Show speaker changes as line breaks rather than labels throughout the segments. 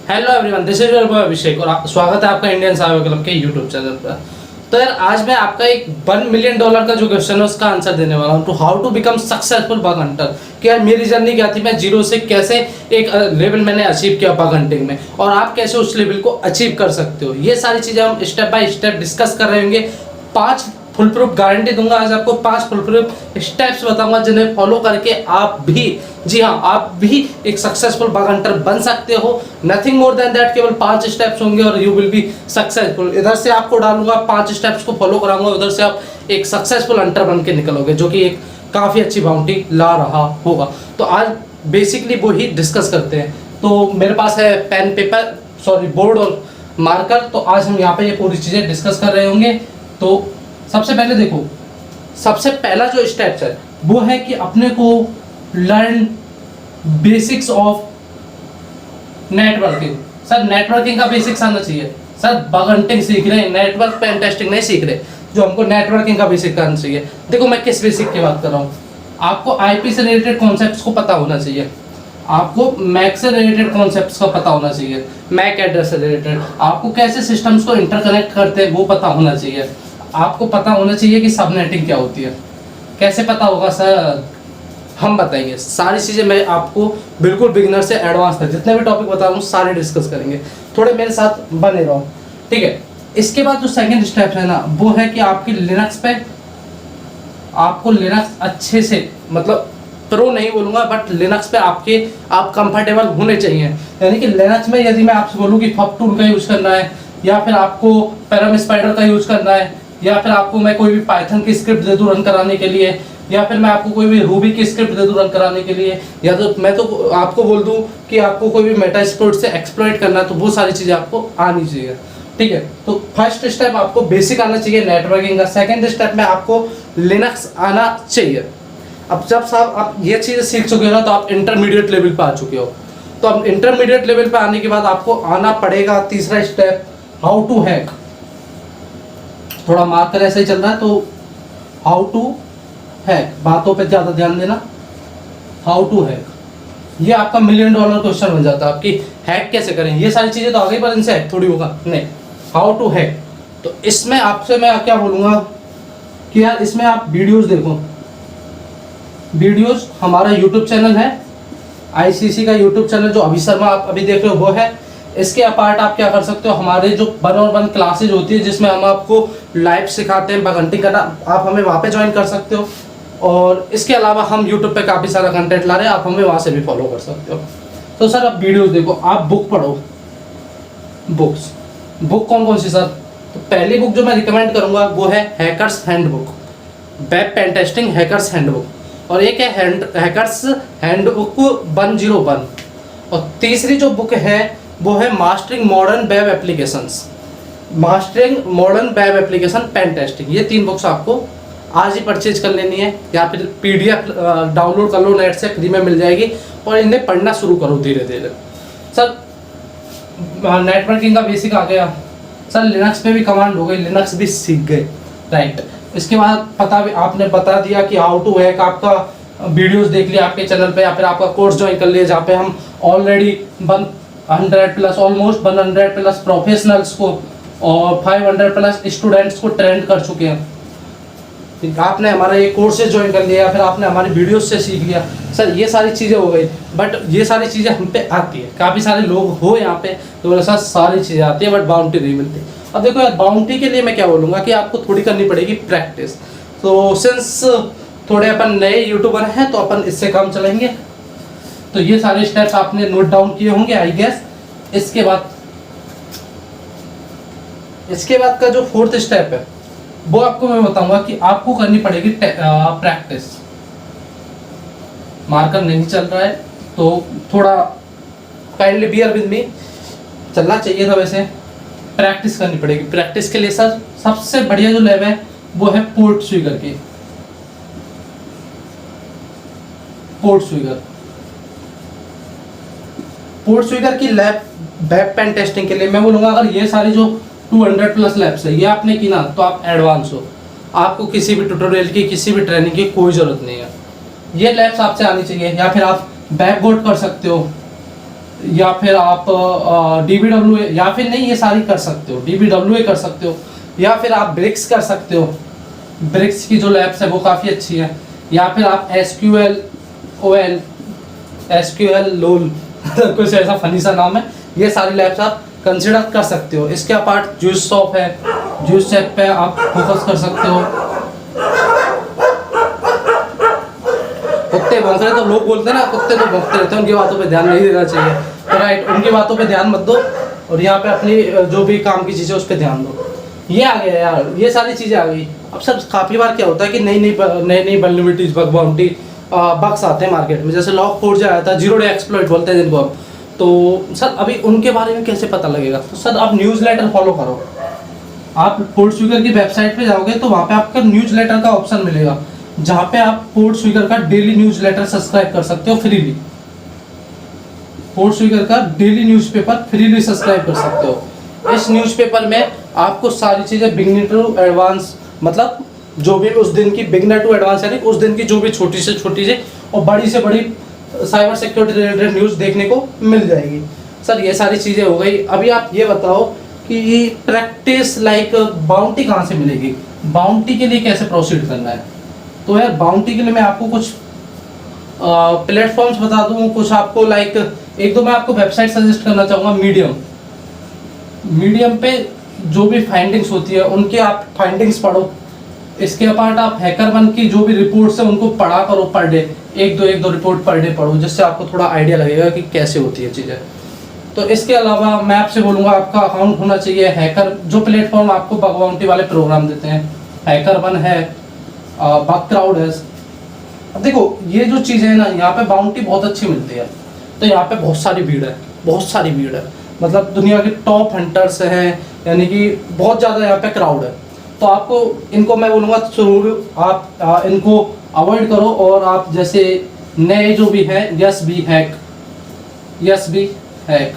Hello everyone, this is your boy Abhishek और स्वागत है आपका इंडियन सर्वाइवल क्लब के यूट्यूब चैनल पर। तो यार आज मैं आपका एक $1 मिलियन का जो क्वेश्चन है उसका आंसर देने वाला हूँ। To how to become successful bug hunter. कि यार मेरी जर्नी क्या थी, मैं जीरो से कैसे एक लेवल मैंने अचीव किया बग हंटिंग में, और आप कैसे उस लेवल को अचीव कर सकते हो। ये सारी चीज़ें हम स्टेप बाय स्टेप डिस्कस कर रहे होंगे। 5 फुल प्रूफ गारंटी दूंगा आज आपको, 5 फुल प्रूफ स्टेप्स बताऊंगा जिन्हें फॉलो करके आप भी, जी हाँ, आप भी एक सक्सेसफुल बग हंटर बन सकते हो। नथिंग मोर देन दैट, केवल 5 स्टेप्स होंगे और यू विल बी सक्सेसफुल। इधर से आपको डालूंगा 5 स्टेप्स को फॉलो कराऊंगा, उधर से आप एक सक्सेसफुल हंटर बन के निकलोगे जो कि एक काफ़ी अच्छी बाउंटी ला रहा होगा। तो आज बेसिकली वो ही डिस्कस करते हैं। तो मेरे पास है पेन पेपर, सॉरी बोर्ड और मार्कर। तो आज हम यहाँ पे ये पूरी चीज़ें डिस्कस कर रहे होंगे। तो सबसे पहले देखो, सबसे पहला जो स्टेप है वो है कि अपने को learn basics of networking. Sir networking का बेसिक्स आना चाहिए। सर बग हंटिंग सीख रहे हैं, नेटवर्क पेन टेस्टिंग नहीं सीख रहे, जो हमको नेटवर्किंग का बेसिक आना चाहिए। देखो मैं किस बेसिक की बात कर रहा हूँ। आपको आईपी से रिलेटेड कॉन्सेप्ट्स को पता होना चाहिए, आपको मैक से रिलेटेड कॉन्सेप्ट्स का पता होना चाहिए, मैक एड्रेस से रिलेटेड आपको कैसे सिस्टम्स को इंटरकनेक्ट करते हैं वो पता होना चाहिए। आपको पता होना चाहिए कि सबनेटिंग क्या होती है। कैसे पता होगा सर? हम बताएंगे सारी चीज़ें। मैं आपको बिल्कुल बिगिनर से एडवांस तक जितने भी टॉपिक बता रहा हूँ सारे डिस्कस करेंगे। थोड़े मेरे साथ बने रहो, ठीक है। इसके बाद जो सेकंड स्टेप है ना, वो है कि आपकी लिनक्स पे, आपको लिनक्स अच्छे से, मतलब प्रो नहीं बोलूँगा बट लिनक्स पे आप कंफर्टेबल होने चाहिए। यानी कि लिनक्स में यदि मैं आपसे बोलूँ कि फब टूल का यूज़ करना है, या फिर आपको पैराम स्पाइडर का यूज़ करना है, या फिर आपको मैं कोई भी पाइथन की स्क्रिप्ट दे दूँ रन कराने के लिए, या फिर मैं आपको कोई भी रूबी की स्क्रिप्ट दे दूँ रन कराने के लिए, या तो मैं तो आपको बोल दूँ कि आपको कोई भी मेटास्प्लॉइट से एक्सप्लॉइट करना है, तो वो सारी चीज़ें आपको आनी चाहिए, ठीक है। तो फर्स्ट स्टेप आपको बेसिक आना चाहिए नेटवर्किंग का। सेकंड स्टेप में आपको लिनक्स आना चाहिए। अब जब साहब आप ये चीज़ें सीख चुके हो ना, तो आप इंटरमीडिएट लेवल पर आ चुके हो। तो अब इंटरमीडिएट लेवल पर आने के बाद आपको आना पड़ेगा तीसरा स्टेप, हाउ टू हैक। थोड़ा मार्कर ऐसे ही चल रहा है, तो हाउ टू हैक, बातों पे ज़्यादा ध्यान देना। हाउ टू हैक, ये आपका $1 मिलियन क्वेश्चन बन जाता है आपकी। हैक कैसे करें, ये सारी चीज़ें तो आ गई, पर इनसे हैक थोड़ी होगा, नहीं। हाउ टू हैक, तो इसमें आपसे मैं क्या बोलूँगा कि यार इसमें आप वीडियोस देखो। वीडियोस हमारा यूट्यूब चैनल है, आईसीसी का यूट्यूब चैनल जो अभी शर्मा आप अभी देख रहे हो वो है। इसके अपार्ट आप क्या कर सकते हो, हमारे जो 1-on-1 क्लासेज होती है जिसमें हम आपको लाइव सिखाते हैं बग हंटिंग करना, आप हमें वहाँ पे ज्वाइन कर सकते हो। और इसके अलावा हम यूट्यूब पे काफ़ी सारा कंटेंट ला रहे हैं, आप हमें वहाँ से भी फॉलो कर सकते हो। तो सर आप वीडियोस देखो, आप बुक पढ़ो। बुक कौन कौन सी सर? तो पहली बुक जो मैं रिकमेंड करूँगा वो है hackers handbook, web pen testing hackers handbook, और एक है हैकर्स हैंडबुक 101, और तीसरी जो बुक है वो है mastering modern web applications, mastering modern web application pen testing. ये 3 बुक्स आपको आज ही परचेज कर लेनी है, या फिर PDF डाउनलोड कर लो नेट से, फ्री में मिल जाएगी, और इन्हें पढ़ना शुरू करो धीरे धीरे। सर नेटवर्किंग का बेसिक आ गया, सर लिनक्स पे भी कमांड हो गई, लिनक्स भी सीख गए, राइट। इसके बाद आपने बता दिया कि हाउ टू हैक, आपका वीडियोस देख लिया आपके चैनल पे, या फिर आपका कोर्स ज्वाइन कर लिया जहाँ पे हम ऑलरेडी 100+ ऑलमोस्ट 100+ प्रोफेशनल्स को और 500+ स्टूडेंट्स को ट्रेंड कर चुके हैं। आपने हमारा ये कोर्सेज ज्वाइन कर लिया, फिर आपने हमारी वीडियोस से सीख लिया। सर ये सारी चीज़ें हो गई, बट ये सारी चीज़ें हम पे आती है। काफ़ी सारे लोग हो यहाँ पे तो बोले सर सारी चीज़ें आती है बट बाउंटी नहीं मिलती। अब देखो यार, बाउंटी के लिए मैं क्या बोलूँगा कि आपको थोड़ी करनी पड़ेगी प्रैक्टिस। तो सिंस थोड़े अपन नए यूट्यूबर हैं तो अपन इससे काम चलेंगे। तो ये सारे स्टेप्स आपने नोट डाउन किए होंगे आई गेस। इसके बाद का जो 4th स्टेप है वो आपको मैं बताऊंगा कि आपको करनी पड़ेगी प्रैक्टिस। मार्कर नहीं चल रहा है तो थोड़ा काइंडली बियर विद मी, चलना चाहिए था वैसे। प्रैक्टिस करनी पड़ेगी। प्रैक्टिस के लिए सर सबसे बढ़िया जो लैब है वो है पोर्ट स्विगर की। पोर्ट स्विगर की लैब वेब पेन टेस्टिंग के लिए मैं बोलूँगा, अगर ये सारी जो 200+ लैब्स है ये आपने की ना तो आप एडवांस हो। आपको किसी भी ट्यूटोरियल की, किसी भी ट्रेनिंग की कोई ज़रूरत नहीं है। ये लैब्स आपसे आनी चाहिए, या फिर आप बैकबोर्ड कर सकते हो। या फिर आप DBWA, या फिर नहीं ये सारी कर सकते हो, DBWA कर सकते हो, या फिर आप ब्रिक्स कर सकते हो। ब्रिक्स की जो लैब्स है वो काफ़ी अच्छी है। या फिर आप SQL OL, SQL LOL कुछ ऐसा फनी सा नाम है, ये सारी लैब्स आप कंसिडर कर सकते हो। इसके अपार्ट जूस शॉप है, जूस शॉप पे आप फोकस कर सकते हो। कुत्ते भौंक रहे तो लोग बोलते हैं ना, कुत्ते तो भौंकते रहते हैं, उनकी बातों पे ध्यान नहीं देना चाहिए। तो राइट, उनकी बातों पे ध्यान मत दो और यहाँ पे अपनी जो भी काम की चीज़ें उस पर ध्यान दो। ये आ गया यार, ये सारी चीज़ें आ गई। अब सर काफ़ी बार क्या होता है कि नई नई वल्नरेबिलिटीज, बग बाउंटी, बग्स आते हैं मार्केट में, जैसे लॉग4j आया था, 0 डे एक्सप्लॉइट बोलते हैं जिनको अब। तो सर अभी उनके बारे में कैसे पता लगेगा? तो सर आप न्यूज़लेटर फॉलो करो। आप पोर्टस्वीगर की वेबसाइट पे जाओगे तो वहाँ पे आपका न्यूज़लेटर का ऑप्शन मिलेगा, जहाँ पे आप पोर्टस्वीगर का डेली न्यूज़लेटर सब्सक्राइब कर सकते हो फ्रीली। पोर्टस्वीगर का डेली न्यूज़पेपर फ्रीली सब्सक्राइब कर सकते हो। इस न्यूज़पेपर में आपको सारी चीज़ें बिगिनर टू एडवांस, मतलब जो भी उस दिन की बिगिनर टू एडवांस यानी उस दिन की जो भी छोटी से छोटी से और बड़ी से बड़ी साइबर सिक्योरिटी रिलेटेड न्यूज़ देखने को मिल जाएगी। सर ये सारी चीज़ें हो गई। अभी आप ये बताओ कि प्रैक्टिस लाइक बाउंटी कहाँ से मिलेगी, बाउंटी के लिए कैसे प्रोसीड करना है? तो यार बाउंटी के लिए मैं आपको कुछ प्लेटफॉर्म्स बता दूँ, कुछ आपको लाइक एक दो मैं आपको वेबसाइट सजेस्ट करना चाहूँगा। मीडियम पे जो भी फाइंडिंग्स होती है उनके आप फाइंडिंग्स पढ़ो। इसके अपार्ट आप हैकर1 की जो भी रिपोर्ट्स है उनको पढ़ा करो पर डे, एक दो रिपोर्ट पर डे पढ़ो, जिससे आपको थोड़ा आइडिया लगेगा कि कैसे होती है चीज़ें। तो इसके अलावा मैं आपसे बोलूँगा आपका अकाउंट होना चाहिए हैकर, जो प्लेटफॉर्म आपको बग बाउंटी वाले प्रोग्राम देते हैं, हैकर1 है, बगक्राउड है। अब देखो ये जो चीज़ें हैं ना, यहाँ पे बाउंटी बहुत अच्छी मिलती है, तो यहाँ पे बहुत सारी भीड़ है, बहुत सारी भीड़ है, मतलब दुनिया के टॉप हंटर्स हैं, यानी कि बहुत ज़्यादा यहाँ पे क्राउड है। तो आपको इनको मैं बोलूँगा जरूर आप इनको अवॉइड करो। और आप जैसे नए जो भी हैं, यस बी हैक,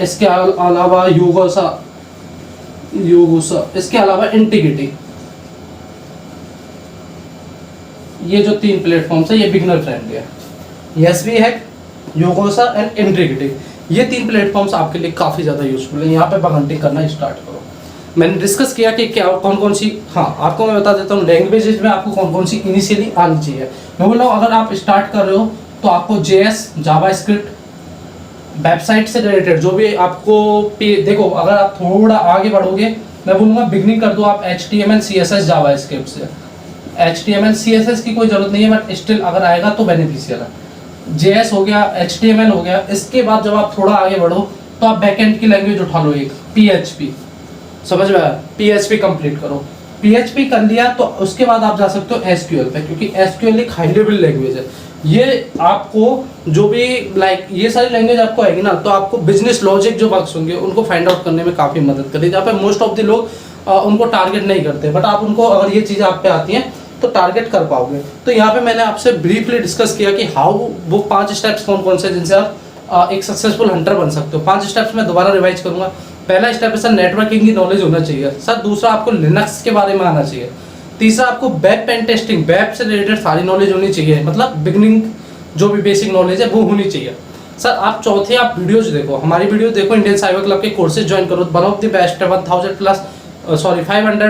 इसके अलावा योगोसा, इसके अलावा इंटीग्रिटी, ये जो 3 प्लेटफॉर्म्स है ये बिगिनर फ्रेंडली है। YesWeHack, Yogosha and Intigriti, ये 3 प्लेटफॉर्म्स आपके लिए काफ़ी ज़्यादा यूजफुल है। यहाँ पे बग हंटिंग करना स्टार्ट करो। मैंने डिस्कस किया कि क्या कौन सी, हाँ आपको मैं बता देता हूँ लैंग्वेजेज में आपको कौन सी इनिशियली आनी चाहिए। मैं बोल रहा हूँ अगर आप स्टार्ट कर रहे हो तो आपको JS, जावास्क्रिप्ट, वेबसाइट से रिलेटेड जो भी आपको देखो, अगर आप थोड़ा आगे बढ़ोगे मैं बोलूँगा बिगनिंग कर दो आप HTML CSS जावास्क्रिप्ट से। HTML CSS की कोई ज़रूरत नहीं है, बट स्टिल अगर आएगा तो बेनिफिशियल है। JS हो गया, HTML हो गया। इसके बाद जब आप थोड़ा आगे बढ़ो तो आप बैकएंड की लैंग्वेज उठा लो, एक PHP, समझ में आया? PHP कंप्लीट करो। PHP कर लिया तो उसके बाद आप जा सकते हो SQL पे, क्योंकि SQL एक हाई लेवल लैंग्वेज है। ये आपको जो भी लाइक ये सारी लैंग्वेज आपको आएगी ना, तो आपको बिजनेस लॉजिक जो बग्स होंगे उनको फाइंड आउट करने में काफ़ी मदद करेगी। जहाँ पे मोस्ट ऑफ द लोग उनको टारगेट नहीं करते, बट आप उनको अगर ये चीज़ें आप पे आती हैं तो टारगेट कर पाओगे। तो यहाँ पे मैंने आपसे ब्रीफली डिस्कस किया कि हाउ वो 5 स्टेप्स कौन से जिनसे आप एक सक्सेसफुल हंटर बन सकते हो। 5 स्टेप्स मैं दोबारा रिवाइज करूँगा। पहला स्टेप है सर नेटवर्किंग की नॉलेज होना चाहिए। सर दूसरा आपको लिनक्स के बारे में आना चाहिए। तीसरा आपको वेब पेन टेस्टिंग, वेब से रिलेटेड सारी नॉलेज होनी चाहिए, मतलब बिगनिंग जो भी बेसिक नॉलेज है वो होनी चाहिए। सर आप चौथे आप वीडियोज देखो, हमारी वीडियो देखो, इंडियन साइबर क्लब के कोर्सेज ज्वाइन करो। वन ऑफ द बेस्ट है, 500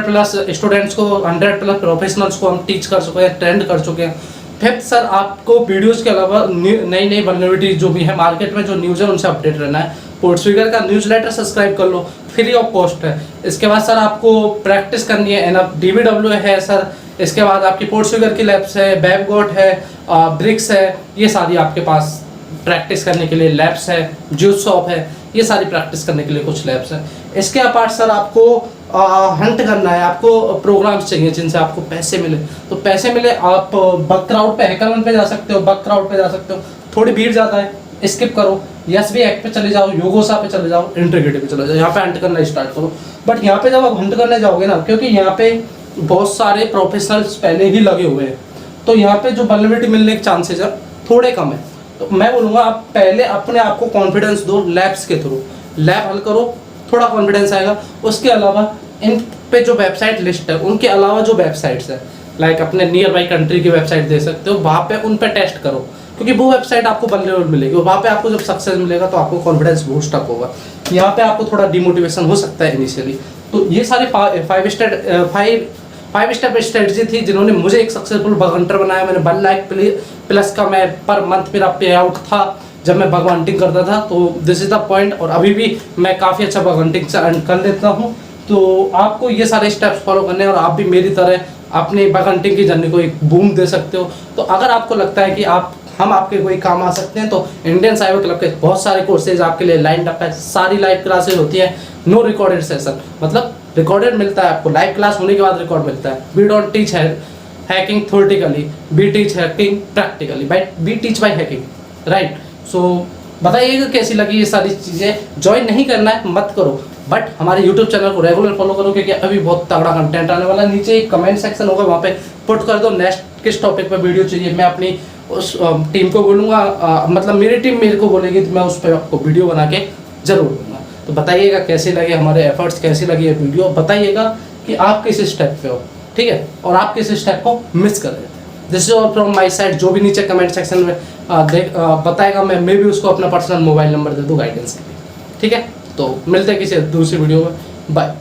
प्लस स्टूडेंट्स को, 100 प्लस प्रोफेशनल्स को हम टीच कर चुके हैं, ट्रेंड कर चुके हैं। फिफ्थ सर आपको वीडियोस के अलावा नई वल्नरेबिलिटी जो भी है मार्केट में जो न्यूज़ है उनसे अपडेट रहना है। पोर्टस्वीगर का न्यूज़लेटर सब्सक्राइब कर लो, फ्री ऑफ कॉस्ट है। इसके बाद सर आपको प्रैक्टिस करनी है, DBWA है सर। इसके बाद आपकी पोर्टस्वीगर की लैब्स है, वेबगॉट है, ब्रिक्स है, ये सारी आपके पास प्रैक्टिस करने के लिए लैब्स है। जूस शॉप है, ये सारी प्रैक्टिस करने के लिए कुछ लैब्स हैं। इसके अपार्ट सर आपको हंट करना है, आपको प्रोग्राम्स चाहिए जिनसे आपको पैसे मिले। तो पैसे मिले आप बगक्राउड पे, हैकर1 पे जा सकते हो, बगक्राउड पे जा सकते हो। थोड़ी भीड़ ज़्यादा है, स्किप करो। यस भी एक्ट पे चले जाओ, योगोसा पे चले जाओ, इंटीग्रिटी पे चले जाओ, यहाँ पे हंट करना स्टार्ट करो। बट यहाँ पे जब आप हंट करने जाओगे ना, क्योंकि यहाँ पे बहुत सारे प्रोफेशनल्स पहले ही लगे हुए हैं, तो यहाँ पे जो वल्नरेबिलिटी मिलने के चांसेस है थोड़े कम है। तो मैं बोलूँगा आप पहले अपने आप को कॉन्फिडेंस दो, लैब्स के थ्रू लैब हल करो, थोड़ा कॉन्फिडेंस आएगा। उसके अलावा इन पे जो वेबसाइट लिस्ट है, उनके अलावा जो वेबसाइट्स है लाइक अपने नियर बाई कंट्री की वेबसाइट दे सकते हो, वहाँ पे उन पे टेस्ट करो। क्योंकि वो वेबसाइट आपको बनने मिलेगी और वहाँ पे आपको जब सक्सेस मिलेगा तो आपको कॉन्फिडेंस बूस्ट अप होगा। यहाँ पे आपको थोड़ा डिमोटिवेशन हो सकता है इनिशियली। तो ये सारे फाइव स्टेप स्ट्रेटजी थी जिन्होंने मुझे एक सक्सेसफुल बग हंटर बनाया। मैंने 1 लाख प्लस का मैं पर मंथ मेरा पे आउट था जब मैं बग हंटिंग करता था। तो दिस इज द पॉइंट, और अभी भी मैं काफ़ी अच्छा बग हंटिंग से अर्न कर लेता हूँ। तो आपको ये सारे स्टेप्स फॉलो करने हैं और आप भी मेरी तरह अपने बग हंटिंग की जर्नी को एक बूम दे सकते हो। तो अगर आपको लगता है कि हम आपके कोई काम आ सकते हैं तो इंडियन साइबर क्लब के बहुत सारे कोर्सेज आपके लिए लाइन अप है। सारी लाइव क्लासेज होती है, नो रिकॉर्डेड सेशन, मतलब रिकॉर्डेड मिलता है आपको, लाइव क्लास होने के बाद रिकॉर्ड मिलता है। We don't teach hacking theoretically, we teach hacking practically, we teach by hacking, right. So बताइएगा कैसी लगी ये सारी चीज़ें। ज्वाइन नहीं करना है मत करो, बट हमारे यूट्यूब चैनल को रेगुलर फॉलो करो क्योंकि अभी बहुत तगड़ा कंटेंट आने वाला है। नीचे एक कमेंट सेक्शन होगा, वहाँ पे पुट कर दो नेक्स्ट किस टॉपिक पर वीडियो चाहिए। मैं अपनी उस टीम को बोलूँगा, मतलब मेरी टीम मेरे को बोलेगी तो मैं उस पर आपको वीडियो बना के जरूर दूँगा। तो बताइएगा कैसे लगे हमारे एफर्ट्स, कैसी लगी ये वीडियो, बताइएगा कि आप किस स्टेप पे हो, ठीक है, और आप किस स्टेप को मिस कर रहे थे। This is all from my side. जो भी नीचे कमेंट सेक्शन में बताएगा मैं भी उसको अपना पर्सनल मोबाइल नंबर दे दूँ गाइडेंस के लिए, ठीक है। तो मिलते हैं किसी दूसरी वीडियो में, बाय।